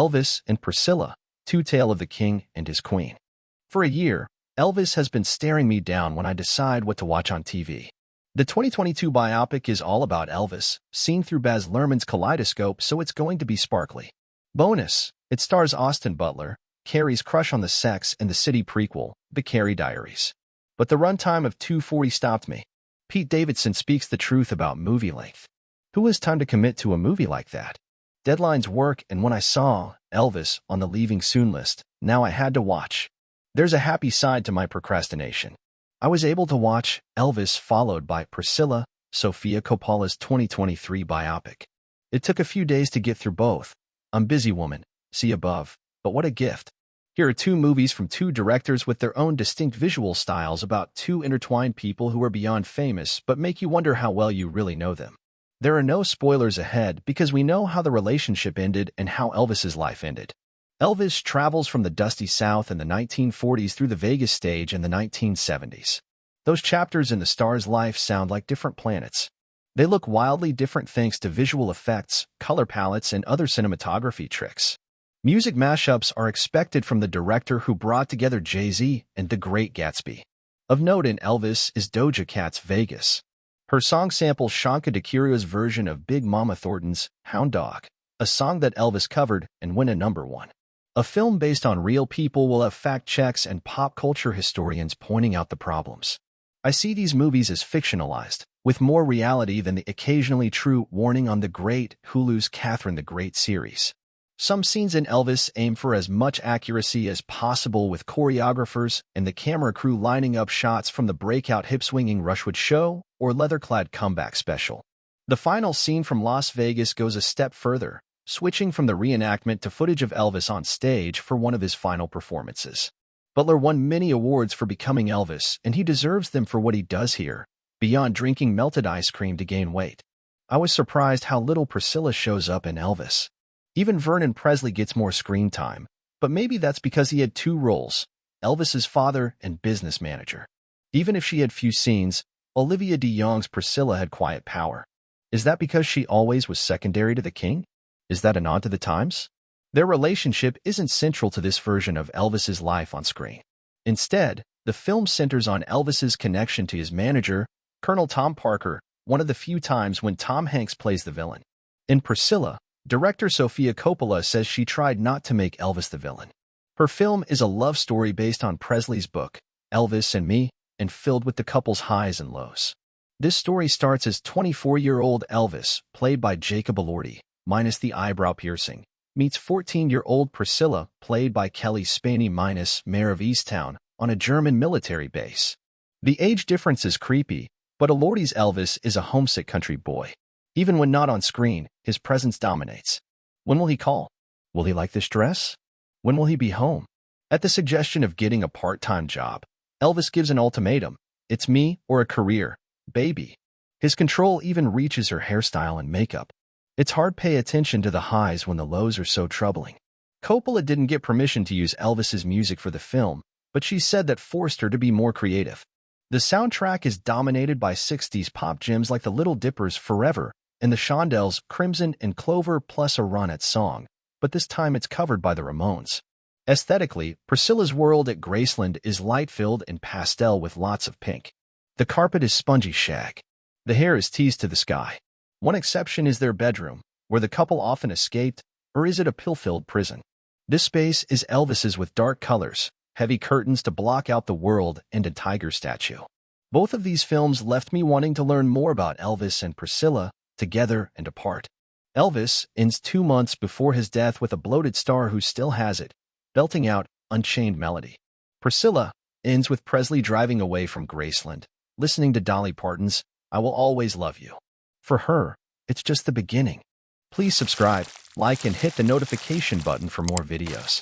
Elvis and Priscilla Two, Tale of the King and His Queen. For a year, Elvis has been staring me down when I decide what to watch on TV. The 2022 biopic is all about Elvis, seen through Baz Luhrmann's kaleidoscope, so it's going to be sparkly. Bonus, it stars Austin Butler, Carrie's crush on the Sex and the City prequel, The Carrie Diaries. But the runtime of 2:40 stopped me. Pete Davidson speaks the truth about movie length. Who has time to commit to a movie like that? Deadlines work, and when I saw Elvis on the leaving soon list, now I had to watch. There's a happy side to my procrastination. I was able to watch Elvis followed by Priscilla, Sophia Coppola's 2023 biopic. It took a few days to get through both. I'm busy woman, see above, but what a gift. Here are two movies from two directors with their own distinct visual styles about two intertwined people who are beyond famous but make you wonder how well you really know them. There are no spoilers ahead because we know how the relationship ended and how Elvis's life ended. Elvis travels from the dusty South in the 1940s through the Vegas stage in the 1970s. Those chapters in the star's life sound like different planets. They look wildly different thanks to visual effects, color palettes, and other cinematography tricks. Music mashups are expected from the director who brought together Jay-Z and The Great Gatsby. Of note in Elvis is Doja Cat's Vegas. Her song samples Shanka DeCurio's version of Big Mama Thornton's Hound Dog, a song that Elvis covered and went a #1. A film based on real people will have fact checks and pop culture historians pointing out the problems. I see these movies as fictionalized, with more reality than the occasionally true warning on the great Hulu's Catherine the Great series. Some scenes in Elvis aim for as much accuracy as possible with choreographers and the camera crew lining up shots from the breakout hip-swinging Rushwood show or leather-clad comeback special. The final scene from Las Vegas goes a step further, switching from the reenactment to footage of Elvis on stage for one of his final performances. Butler won many awards for becoming Elvis, and he deserves them for what he does here, beyond drinking melted ice cream to gain weight. I was surprised how little Priscilla shows up in Elvis. Even Vernon Presley gets more screen time, but maybe that's because he had two roles, Elvis's father and business manager. Even if she had few scenes, Olivia de Jong's Priscilla had quiet power. Is that because she always was secondary to the king? Is that a nod to the times? Their relationship isn't central to this version of Elvis's life on screen. Instead, the film centers on Elvis's connection to his manager, Colonel Tom Parker, one of the few times when Tom Hanks plays the villain. In Priscilla, director Sophia Coppola says she tried not to make Elvis the villain. Her film is a love story based on Presley's book, Elvis and Me, and filled with the couple's highs and lows. This story starts as 24-year-old Elvis, played by Jacob Elordi, minus the eyebrow piercing, meets 14-year-old Priscilla, played by Kelly Spaney minus Mayor of Easttown, on a German military base. The age difference is creepy, but Elordi's Elvis is a homesick country boy. Even when not on screen, his presence dominates. When will he call? Will he like this dress? When will he be home? At the suggestion of getting a part-time job, Elvis gives an ultimatum. It's me or a career, baby. His control even reaches her hairstyle and makeup. It's hard to pay attention to the highs when the lows are so troubling. Coppola didn't get permission to use Elvis's music for the film, but she said that forced her to be more creative. The soundtrack is dominated by 60s pop gems like the Little Dippers' Forever and the Shondells' Crimson and Clover plus a Ronette song, but this time it's covered by the Ramones. Aesthetically, Priscilla's world at Graceland is light-filled and pastel with lots of pink. The carpet is spongy shag. The hair is teased to the sky. One exception is their bedroom, where the couple often escaped, or is it a pill-filled prison? This space is Elvis's with dark colors, heavy curtains to block out the world, and a tiger statue. Both of these films left me wanting to learn more about Elvis and Priscilla, together and apart. Elvis ends 2 months before his death with a bloated star who still has it, belting out Unchained Melody. Priscilla ends with Presley driving away from Graceland, listening to Dolly Parton's I Will Always Love You. For her, it's just the beginning. Please subscribe, like, and hit the notification button for more videos.